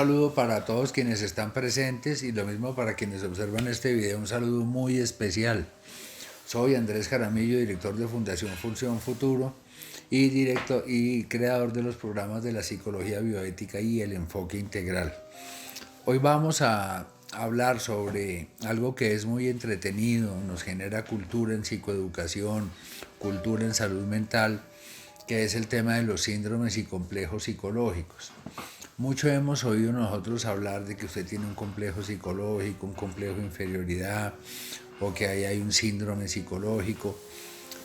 saludo para todos quienes están presentes y lo mismo para quienes observan este video, un saludo muy especial. Soy Andrés Jaramillo, director de Fundación Función Futuro y creador de los programas de la psicología bioética y el enfoque integral. Hoy vamos a hablar sobre algo que es muy entretenido, nos genera cultura en psicoeducación, cultura en salud mental, que es el tema de los síndromes y complejos psicológicos. Mucho hemos oído nosotros hablar de que usted tiene un complejo psicológico, un complejo de inferioridad o que ahí hay un síndrome psicológico.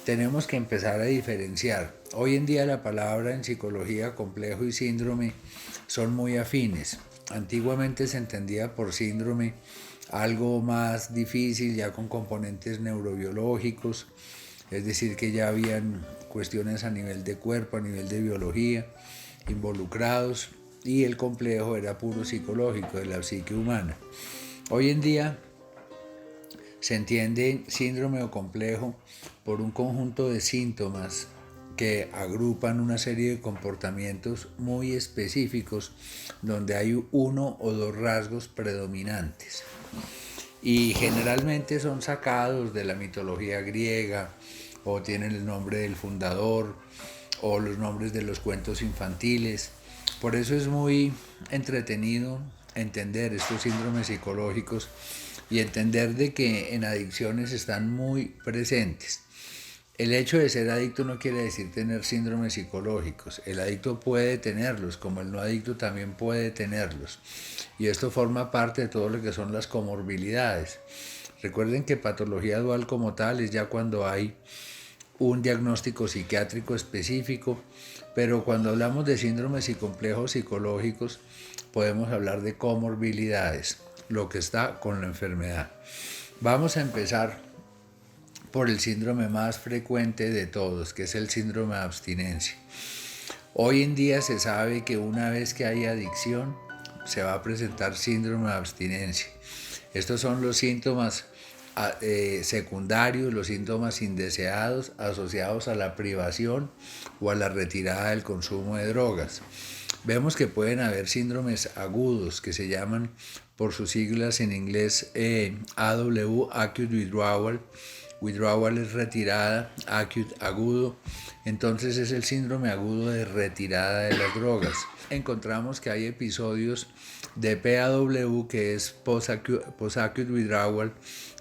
Tenemos que empezar a diferenciar. Hoy en día la palabra en psicología complejo y síndrome son muy afines. Antiguamente se entendía por síndrome algo más difícil, ya con componentes neurobiológicos, es decir, que ya habían cuestiones a nivel de cuerpo, a nivel de biología involucrados, y el complejo era puro psicológico, de la psique humana. Hoy en día se entiende síndrome o complejo por un conjunto de síntomas que agrupan una serie de comportamientos muy específicos donde hay uno o dos rasgos predominantes. Y generalmente son sacados de la mitología griega o tienen el nombre del fundador o los nombres de los cuentos infantiles. Por eso es muy entretenido entender estos síndromes psicológicos y entender de que en adicciones están muy presentes. El hecho de ser adicto no quiere decir tener síndromes psicológicos. El adicto puede tenerlos, como el no adicto también puede tenerlos. Y esto forma parte de todo lo que son las comorbilidades. Recuerden que patología dual como tal es ya cuando hay un diagnóstico psiquiátrico específico, pero cuando hablamos de síndromes y complejos psicológicos podemos hablar de comorbilidades, lo que está con la enfermedad. Vamos a empezar por el síndrome más frecuente de todos, que es el síndrome de abstinencia. Hoy en día se sabe que una vez que hay adicción se va a presentar síndrome de abstinencia. Estos son los síntomas secundarios, los síntomas indeseados asociados a la privación o a la retirada del consumo de drogas. Vemos que pueden haber síndromes agudos que se llaman por sus siglas en inglés AW, Acute Withdrawal. Withdrawal es retirada, acute, agudo. Entonces es el síndrome agudo de retirada de las drogas. Encontramos que hay episodios de PAW, que es post-acute withdrawal,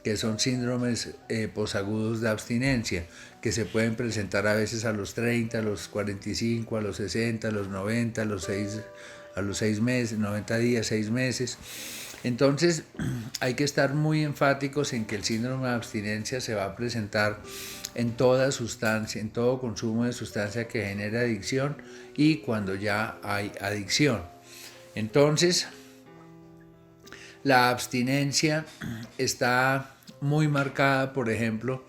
que son síndromes posagudos de abstinencia, que se pueden presentar a veces a los 30, a los 45, a los 60, a los 90, a los 6 meses, 90 días, 6 meses. Entonces hay que estar muy enfáticos en que el síndrome de abstinencia se va a presentar en toda sustancia, en todo consumo de sustancia que genere adicción y cuando ya hay adicción. Entonces, la abstinencia está muy marcada, por ejemplo,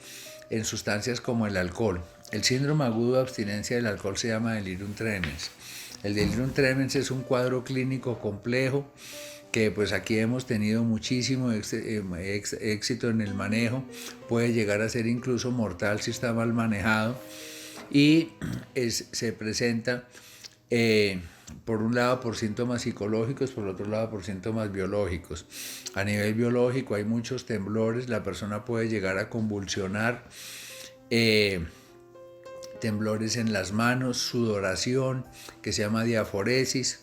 en sustancias como el alcohol. El síndrome agudo de abstinencia del alcohol se llama delirium tremens. El delirium tremens es un cuadro clínico complejo que pues aquí hemos tenido muchísimo éxito en el manejo, puede llegar a ser incluso mortal si está mal manejado y se presenta por un lado por síntomas psicológicos, por otro lado por síntomas biológicos. A nivel biológico hay muchos temblores, la persona puede llegar a convulsionar, temblores en las manos, sudoración, que se llama diaforesis.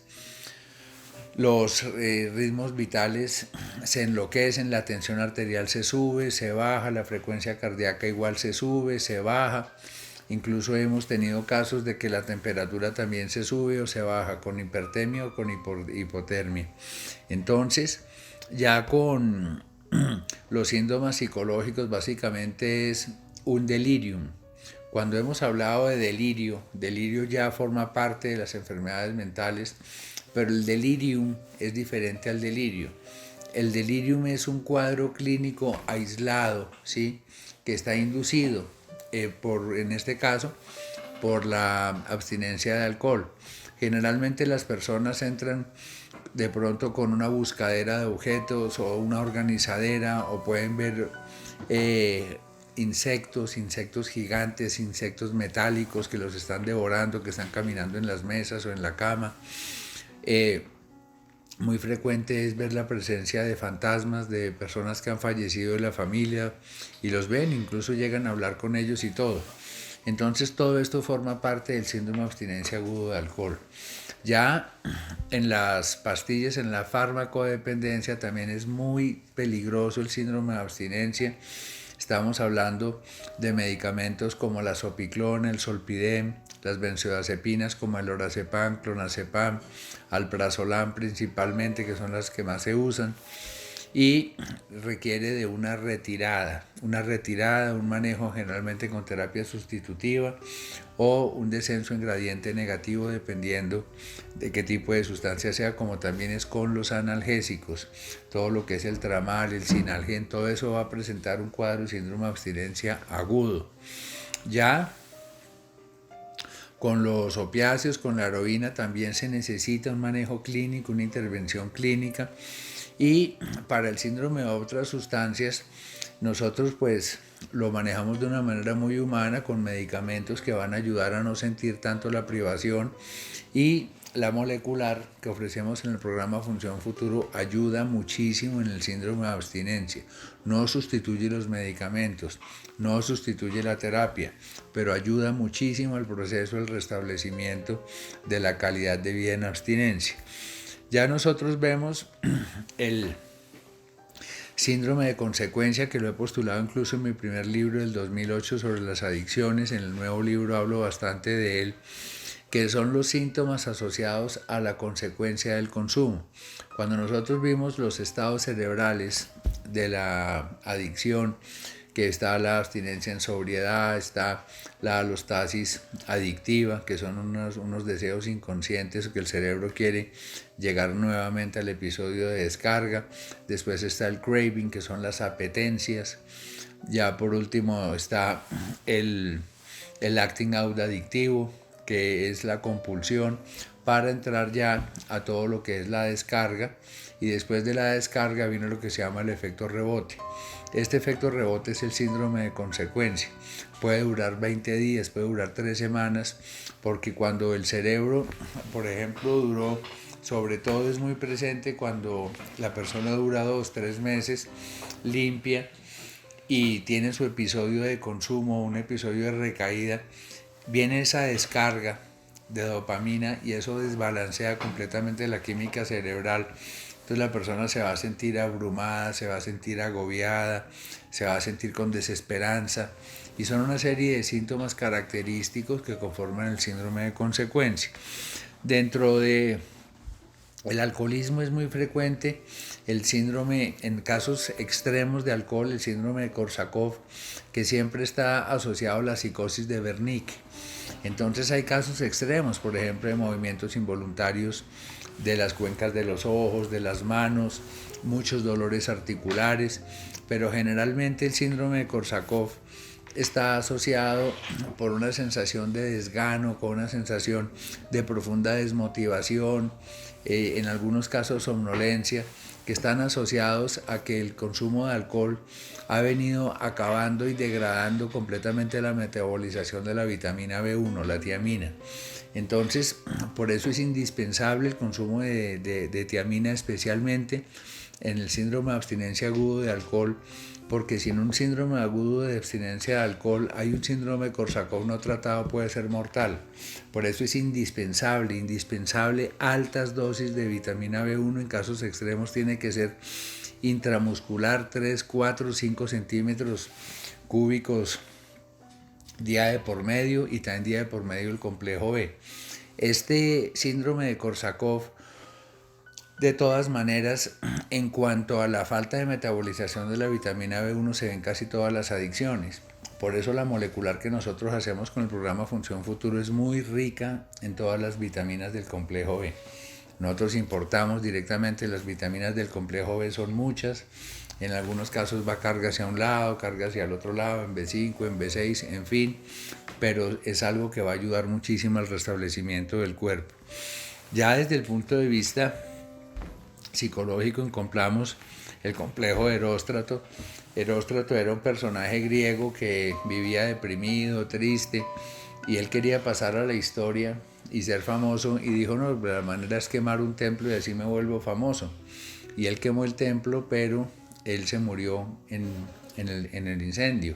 Los ritmos vitales se enloquecen, la tensión arterial se sube, se baja, la frecuencia cardíaca igual se sube, se baja. Incluso hemos tenido casos de que la temperatura también se sube o se baja con hipertermia o con hipotermia. Entonces, ya con los síntomas psicológicos básicamente es un delirium. Cuando hemos hablado de delirio ya forma parte de las enfermedades mentales, pero el delirium es diferente al delirio. El delirium es un cuadro clínico aislado, ¿sí?, que está inducido en este caso, por la abstinencia de alcohol. Generalmente las personas entran de pronto con una buscadera de objetos o una organizadera o pueden ver insectos gigantes, insectos metálicos que los están devorando, que están caminando en las mesas o en la cama. muy frecuente es ver la presencia de fantasmas, de personas que han fallecido de la familia y los ven, incluso llegan a hablar con ellos y todo. Entonces todo esto forma parte del síndrome de abstinencia agudo de alcohol. Ya en las pastillas, en la farmacodependencia, también es muy peligroso el síndrome de abstinencia. Estamos hablando de medicamentos como la Zopiclona, el Zolpidem, las benzodiazepinas como el lorazepam, clonazepam, alprazolam principalmente, que son las que más se usan, y requiere de una retirada, un manejo generalmente con terapia sustitutiva o un descenso en gradiente negativo dependiendo de qué tipo de sustancia sea, como también es con los analgésicos. Todo lo que es el tramal, el sinalgen, todo eso va a presentar un cuadro de síndrome de abstinencia agudo. Ya con los opiáceos, con la heroína, también se necesita un manejo clínico, una intervención clínica. Y para el síndrome de otras sustancias, nosotros pues lo manejamos de una manera muy humana con medicamentos que van a ayudar a no sentir tanto la privación, y la molecular que ofrecemos en el programa Función Futuro ayuda muchísimo en el síndrome de abstinencia. No sustituye los medicamentos, no sustituye la terapia, pero ayuda muchísimo al proceso del restablecimiento de la calidad de vida en abstinencia. Ya nosotros vemos el síndrome de consecuencia, que lo he postulado incluso en mi primer libro del 2008 sobre las adicciones. En el nuevo libro hablo bastante de él, que son los síntomas asociados a la consecuencia del consumo. Cuando nosotros vimos los estados cerebrales de la adicción, que está la abstinencia en sobriedad, está la alostasis adictiva, que son unos deseos inconscientes que el cerebro quiere llegar nuevamente al episodio de descarga. Después está el craving, que son las apetencias. Ya por último está el acting out adictivo, que es la compulsión, para entrar ya a todo lo que es la descarga. Y después de la descarga viene lo que se llama el efecto rebote. Este efecto rebote es el síndrome de consecuencia. Puede durar 20 días, puede durar 3 semanas, porque cuando el cerebro, por ejemplo, sobre todo es muy presente cuando la persona dura 2-3 meses, limpia y tiene su episodio de consumo, un episodio de recaída, viene esa descarga de dopamina y eso desbalancea completamente la química cerebral. Entonces la persona se va a sentir abrumada, se va a sentir agobiada, se va a sentir con desesperanza, y son una serie de síntomas característicos que conforman el síndrome de consecuencia. Dentro de el alcoholismo es muy frecuente el síndrome, en casos extremos de alcohol, el síndrome de Korsakoff, que siempre está asociado a la psicosis de Wernicke. Entonces hay casos extremos, por ejemplo, de movimientos involuntarios de las cuencas de los ojos, de las manos, muchos dolores articulares, pero generalmente el síndrome de Korsakoff está asociado por una sensación de desgano, con una sensación de profunda desmotivación, en algunos casos somnolencia, que están asociados a que el consumo de alcohol ha venido acabando y degradando completamente la metabolización de la vitamina B1, la tiamina. Entonces, por eso es indispensable el consumo de tiamina, especialmente en el síndrome de abstinencia agudo de alcohol, porque sin un síndrome agudo de abstinencia de alcohol hay un síndrome de Korsakoff no tratado, puede ser mortal. Por eso es indispensable altas dosis de vitamina B1. En casos extremos tiene que ser intramuscular, 3, 4, 5 centímetros cúbicos día de por medio, y también día de por medio el complejo B. Este síndrome de Korsakoff, de todas maneras, en cuanto a la falta de metabolización de la vitamina B1, se ven casi todas las adicciones. Por eso la molecular que nosotros hacemos con el programa Función Futuro es muy rica en todas las vitaminas del complejo B. Nosotros importamos directamente las vitaminas del complejo B, son muchas. En algunos casos va carga hacia un lado, carga hacia el otro lado, en B5, en B6, en fin, pero es algo que va a ayudar muchísimo al restablecimiento del cuerpo. Ya desde el punto de vista psicológico encontramos el complejo de Eróstrato. Eróstrato era un personaje griego que vivía deprimido, triste, y él quería pasar a la historia y ser famoso, y dijo, no, la manera es quemar un templo y así me vuelvo famoso. Y él quemó el templo, pero él se murió en el incendio.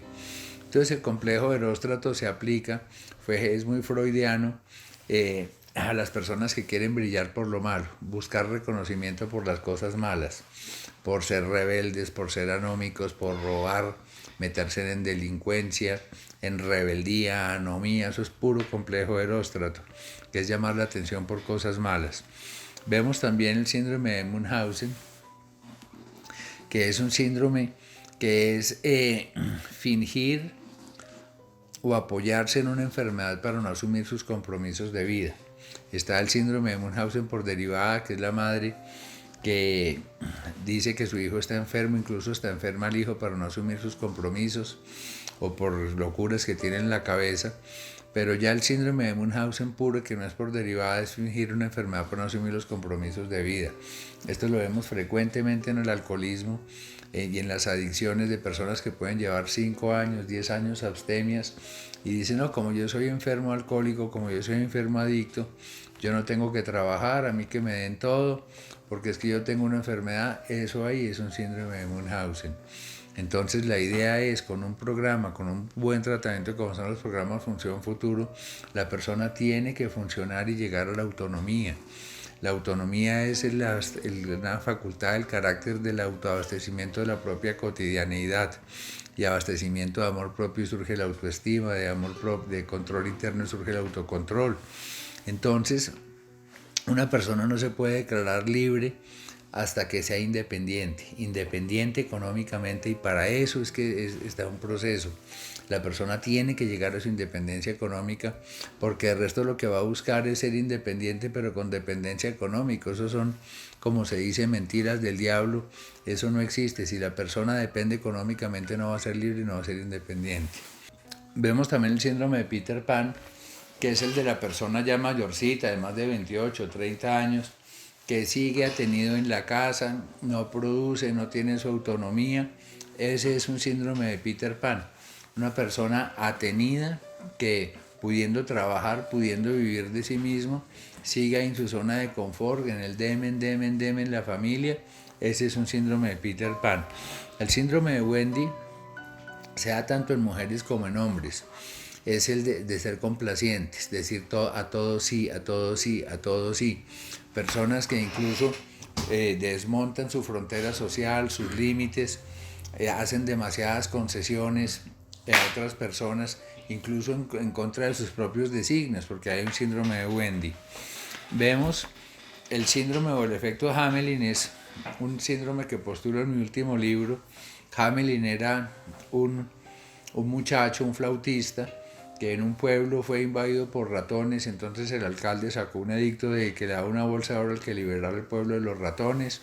Entonces el complejo de Eróstrato se aplica, es muy freudiano, a las personas que quieren brillar por lo malo, buscar reconocimiento por las cosas malas, por ser rebeldes, por ser anómicos, por robar, meterse en delincuencia, en rebeldía, anomía. Eso es puro complejo de Eróstrato, que es llamar la atención por cosas malas. Vemos también el síndrome de Munchausen, que es un síndrome que es fingir o apoyarse en una enfermedad para no asumir sus compromisos de vida. Está el síndrome de Munchausen por derivada, que es la madre que dice que su hijo está enfermo, incluso está enferma el hijo para no asumir sus compromisos o por locuras que tiene en la cabeza. Pero ya el síndrome de Munchausen puro, que no es por derivada, es fingir una enfermedad para no asumir los compromisos de vida. Esto lo vemos frecuentemente en el alcoholismo y en las adicciones de personas que pueden llevar 5 años, 10 años abstemias y dicen, no, como yo soy enfermo alcohólico, como yo soy enfermo adicto, yo no tengo que trabajar, a mí que me den todo, porque es que yo tengo una enfermedad. Eso ahí es un síndrome de Munchausen. Entonces la idea es, con un programa, con un buen tratamiento como son los programas Función Futuro, la persona tiene que funcionar y llegar a la autonomía. La autonomía es una facultad del carácter del autoabastecimiento de la propia cotidianeidad, y abastecimiento de amor propio surge la autoestima, de amor propio, de control interno surge el autocontrol. Entonces, una persona no se puede declarar libre hasta que sea independiente económicamente, y para eso es que está un proceso. La persona tiene que llegar a su independencia económica, porque el resto lo que va a buscar es ser independiente, pero con dependencia económica. Eso son, como se dice, mentiras del diablo. Eso no existe. Si la persona depende económicamente, no va a ser libre y no va a ser independiente. Vemos también el síndrome de Peter Pan, que es el de la persona ya mayorcita, de más de 28, 30 años, que sigue atenido en la casa, no produce, no tiene su autonomía. Ese es un síndrome de Peter Pan. Una persona atenida que, pudiendo trabajar, pudiendo vivir de sí mismo, siga en su zona de confort, en el demen en la familia. Ese es un síndrome de Peter Pan. El síndrome de Wendy se da tanto en mujeres como en hombres. Es el de ser complacientes, decir a todo sí, a todo sí, a todo sí. Personas que incluso desmontan su frontera social, sus límites, hacen demasiadas concesiones a otras personas, incluso en contra de sus propios designios, porque hay un síndrome de Wendy. Vemos el síndrome o el efecto Hamelin, es un síndrome que postulo en mi último libro. Hamelin era un muchacho, un flautista, que en un pueblo fue invadido por ratones. Entonces el alcalde sacó un edicto de que le daba una bolsa de oro al que liberara el pueblo de los ratones,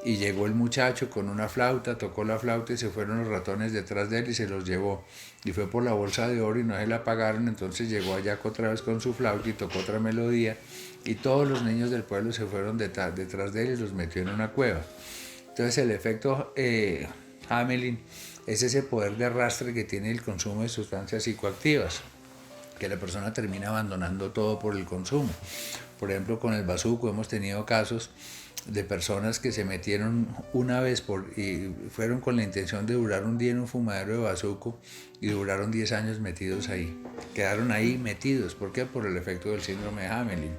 y llegó el muchacho con una flauta, tocó la flauta y se fueron los ratones detrás de él y se los llevó, y fue por la bolsa de oro y no se la pagaron. Entonces llegó allá otra vez con su flauta y tocó otra melodía, y todos los niños del pueblo se fueron detrás de él y los metió en una cueva. Entonces el efecto Hamelin es ese poder de arrastre que tiene el consumo de sustancias psicoactivas, que la persona termina abandonando todo por el consumo. Por ejemplo, con el bazuco hemos tenido casos de personas que se metieron una vez y fueron con la intención de durar un día en un fumadero de bazuco, y duraron 10 años metidos ahí. Quedaron ahí metidos. ¿Por qué? Por el efecto del síndrome de Hamelin.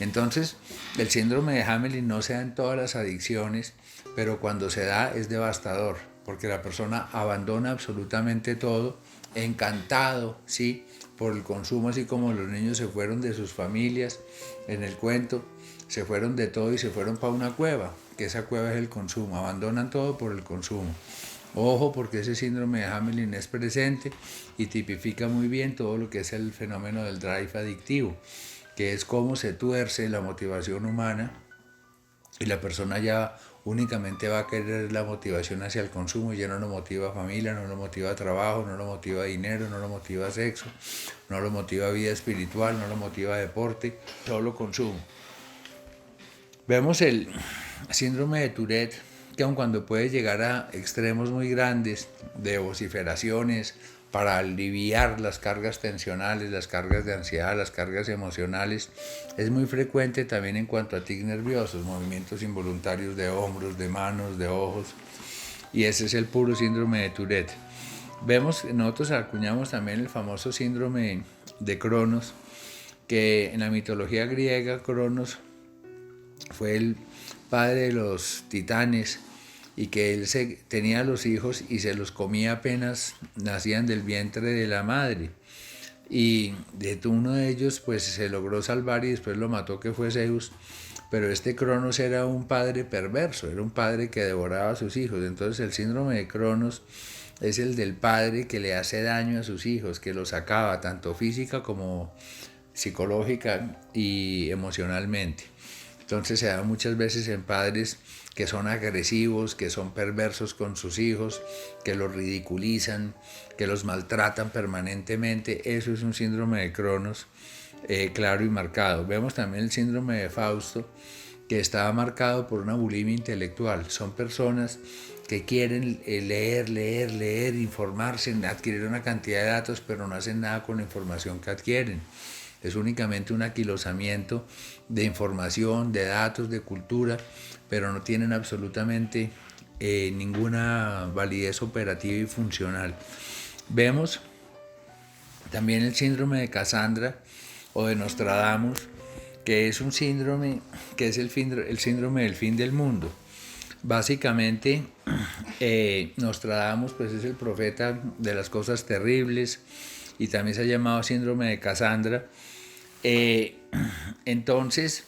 Entonces, el síndrome de Hamelin no se da en todas las adicciones, pero cuando se da es devastador, porque la persona abandona absolutamente todo, encantado, ¿sí?, por el consumo, así como los niños se fueron de sus familias en el cuento, se fueron de todo y se fueron para una cueva, que esa cueva es el consumo. Abandonan todo por el consumo. Ojo, porque ese síndrome de Hamelin es presente y tipifica muy bien todo lo que es el fenómeno del drive adictivo, que es cómo se tuerce la motivación humana, y la persona ya únicamente va a querer la motivación hacia el consumo. Ya no lo motiva familia, no lo motiva trabajo, no lo motiva dinero, no lo motiva sexo, no lo motiva vida espiritual, no lo motiva deporte, solo consumo. Vemos el síndrome de Tourette, que aun cuando puede llegar a extremos muy grandes de vociferaciones para aliviar las cargas tensionales, las cargas de ansiedad, las cargas emocionales. Es muy frecuente también en cuanto a tics nerviosos, movimientos involuntarios de hombros, de manos, de ojos, y ese es el puro síndrome de Tourette. Nosotros acuñamos también el famoso síndrome de Cronos, que en la mitología griega Cronos fue el padre de los titanes y que él tenía los hijos y se los comía apenas nacían del vientre de la madre. Y de uno de ellos pues se logró salvar y después lo mató, que fue Zeus. Pero este Cronos era un padre perverso, era un padre que devoraba a sus hijos. Entonces el síndrome de Cronos es el del padre que le hace daño a sus hijos, que los acaba tanto física como psicológica y emocionalmente. Entonces se da muchas veces en padres que son agresivos, que son perversos con sus hijos, que los ridiculizan, que los maltratan permanentemente. Eso es un síndrome de Cronos claro y marcado. Vemos también el síndrome de Fausto, que está marcado por una bulimia intelectual. Son personas que quieren leer, informarse, adquirir una cantidad de datos, pero no hacen nada con la información que adquieren. Es únicamente un aquilosamiento de información, de datos, de cultura, pero no tienen absolutamente ninguna validez operativa y funcional. Vemos también el síndrome de Cassandra o de Nostradamus, que es un síndrome que es el síndrome del fin del mundo. Básicamente, Nostradamus pues, es el profeta de las cosas terribles y también se ha llamado síndrome de Cassandra. Entonces,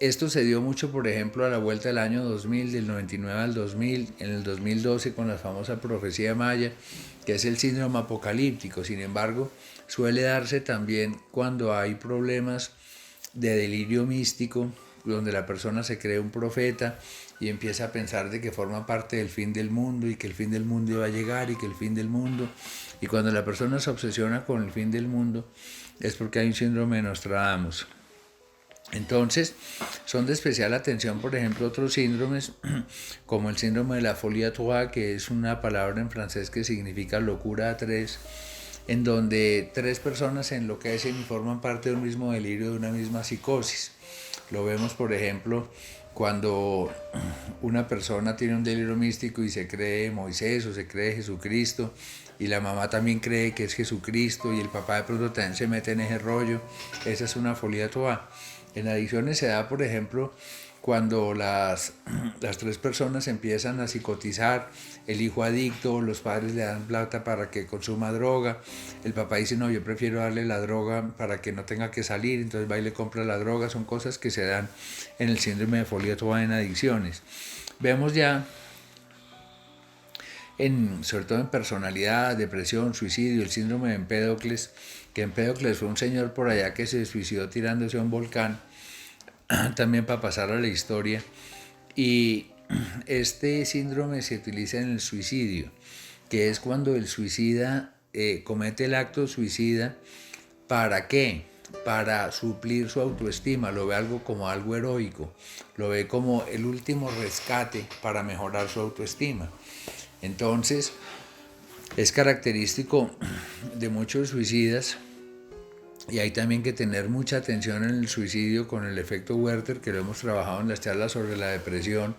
esto se dio mucho, por ejemplo, a la vuelta del año 2000, del 99 al 2000, en el 2012 con la famosa profecía maya, que es el síndrome apocalíptico. Sin embargo, suele darse también cuando hay problemas de delirio místico, donde la persona se cree un profeta y empieza a pensar de que forma parte del fin del mundo y que el fin del mundo va a llegar y que el fin del mundo. Y cuando la persona se obsesiona con el fin del mundo es porque hay un síndrome de Nostradamus. Entonces, son de especial atención, por ejemplo, otros síndromes, como el síndrome de la folie à trois, que es una palabra en francés que significa locura a tres, en donde tres personas se enloquecen y forman parte de un mismo delirio, de una misma psicosis. Lo vemos, por ejemplo, cuando una persona tiene un delirio místico y se cree Moisés o se cree Jesucristo, y la mamá también cree que es Jesucristo, y el papá de pronto también se mete en ese rollo. Esa es una folie à trois. En adicciones se da, por ejemplo, cuando las tres personas empiezan a psicotizar, el hijo adicto, los padres le dan plata para que consuma droga, el papá dice, no, yo prefiero darle la droga para que no tenga que salir, entonces va y le compra la droga. Son cosas que se dan en el síndrome de folie à trois en adicciones. Vemos ya, sobre todo en personalidad, depresión, suicidio, el síndrome de Empédocles, que Empédocles fue un señor por allá que se suicidó tirándose a un volcán, también para pasar a la historia. Y este síndrome se utiliza en el suicidio, que es cuando el suicida comete el acto suicida. ¿Para qué? Para suplir su autoestima. Lo ve como algo heroico, lo ve como el último rescate para mejorar su autoestima. Entonces, es característico de muchos suicidas. Y hay también que tener mucha atención en el suicidio con el efecto Werther, que lo hemos trabajado en las charlas sobre la depresión,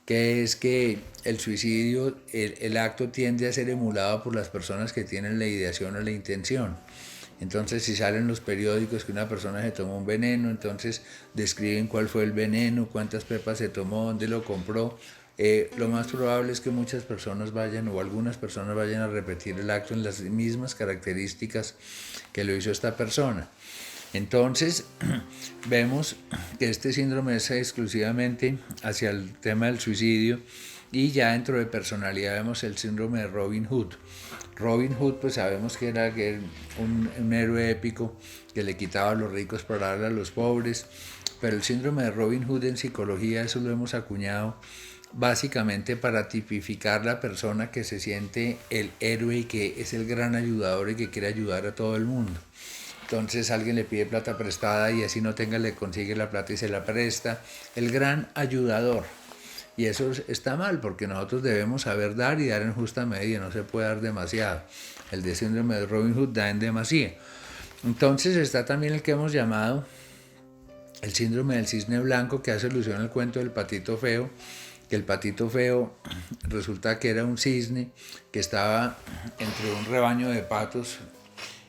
que es que el suicidio, el acto tiende a ser emulado por las personas que tienen la ideación o la intención. Entonces, si salen los periódicos que una persona se tomó un veneno, entonces describen cuál fue el veneno, cuántas pepas se tomó, dónde lo compró. Lo más probable es que muchas personas vayan o algunas personas vayan a repetir el acto en las mismas características que lo hizo esta persona. Entonces, vemos que este síndrome es exclusivamente hacia el tema del suicidio, y ya dentro de personalidad vemos el síndrome de Robin Hood. Robin Hood, pues sabemos que era un héroe épico que le quitaba a los ricos para darle a los pobres, pero el síndrome de Robin Hood en psicología, eso lo hemos acuñado básicamente para tipificar la persona que se siente el héroe y que es el gran ayudador y que quiere ayudar a todo el mundo. Entonces alguien le pide plata prestada y así no tenga, le consigue la plata y se la presta. El gran ayudador. Y eso está mal, porque nosotros debemos saber dar y dar en justa medida, no se puede dar demasiado. El de síndrome de Robin Hood da en demasía. Entonces está también el que hemos llamado el síndrome del cisne blanco, que hace alusión al cuento del patito feo, que el patito feo resulta que era un cisne que estaba entre un rebaño de patos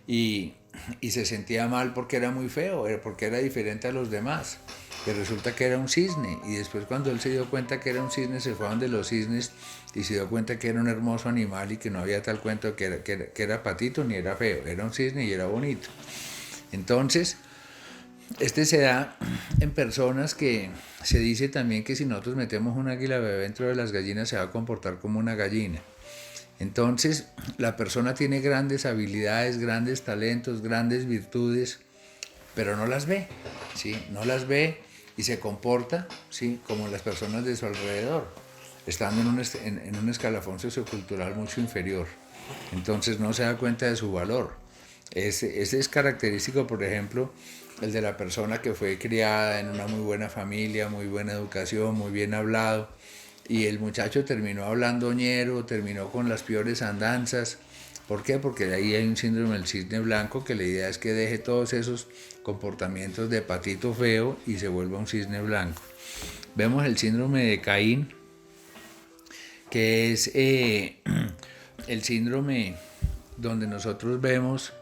y se sentía mal porque era muy feo, porque era diferente a los demás, que resulta que era un cisne, y después cuando él se dio cuenta que era un cisne, se fue a donde los cisnes y se dio cuenta que era un hermoso animal y que no había tal cuento que era patito ni era feo, era un cisne y era bonito. Entonces, este se da en personas que se dice también que si nosotros metemos un águila bebé dentro de las gallinas se va a comportar como una gallina. Entonces, la persona tiene grandes habilidades, grandes talentos, grandes virtudes, pero no las ve, ¿sí? No las ve y se comporta, ¿sí? Como las personas de su alrededor, estando en un escalafón sociocultural mucho inferior. Entonces no se da cuenta de su valor. Ese es característico, por ejemplo, el de la persona que fue criada en una muy buena familia, muy buena educación, muy bien hablado, y el muchacho terminó hablando ñero, terminó con las peores andanzas. ¿Por qué? Porque ahí hay un síndrome del cisne blanco, que la idea es que deje todos esos comportamientos de patito feo y se vuelva un cisne blanco. Vemos el síndrome de Caín, que es el síndrome donde nosotros vemos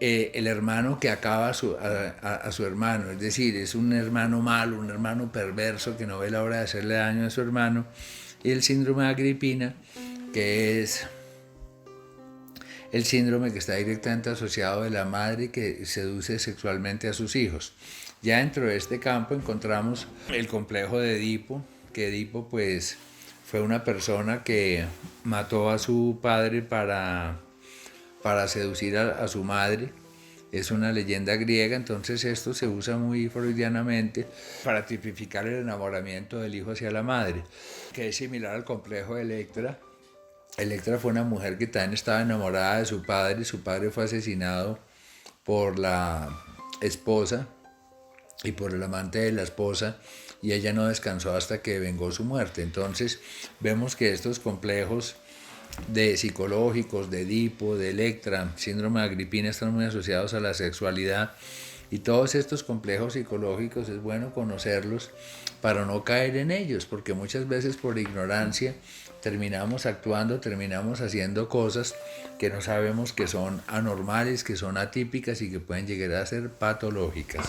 el hermano que acaba a su hermano, es decir, es un hermano malo, un hermano perverso que no ve la hora de hacerle daño a su hermano, y el síndrome de Agripina, que es el síndrome que está directamente asociado de la madre que seduce sexualmente a sus hijos. Ya dentro de este campo encontramos el complejo de Edipo, que Edipo pues fue una persona que mató a su padre para seducir a su madre. Es una leyenda griega, entonces esto se usa muy freudianamente para tipificar el enamoramiento del hijo hacia la madre, que es similar al complejo de Electra. Electra fue una mujer que también estaba enamorada de su padre fue asesinado por la esposa y por el amante de la esposa, y ella no descansó hasta que vengó su muerte. Entonces vemos que estos complejos de psicológicos, de Edipo, de Electra, síndrome de Agripina, están muy asociados a la sexualidad, y todos estos complejos psicológicos es bueno conocerlos para no caer en ellos, porque muchas veces por ignorancia terminamos actuando, terminamos haciendo cosas que no sabemos que son anormales, que son atípicas y que pueden llegar a ser patológicas.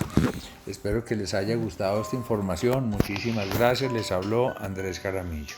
Espero que les haya gustado esta información. Muchísimas gracias. Les habló Andrés Jaramillo.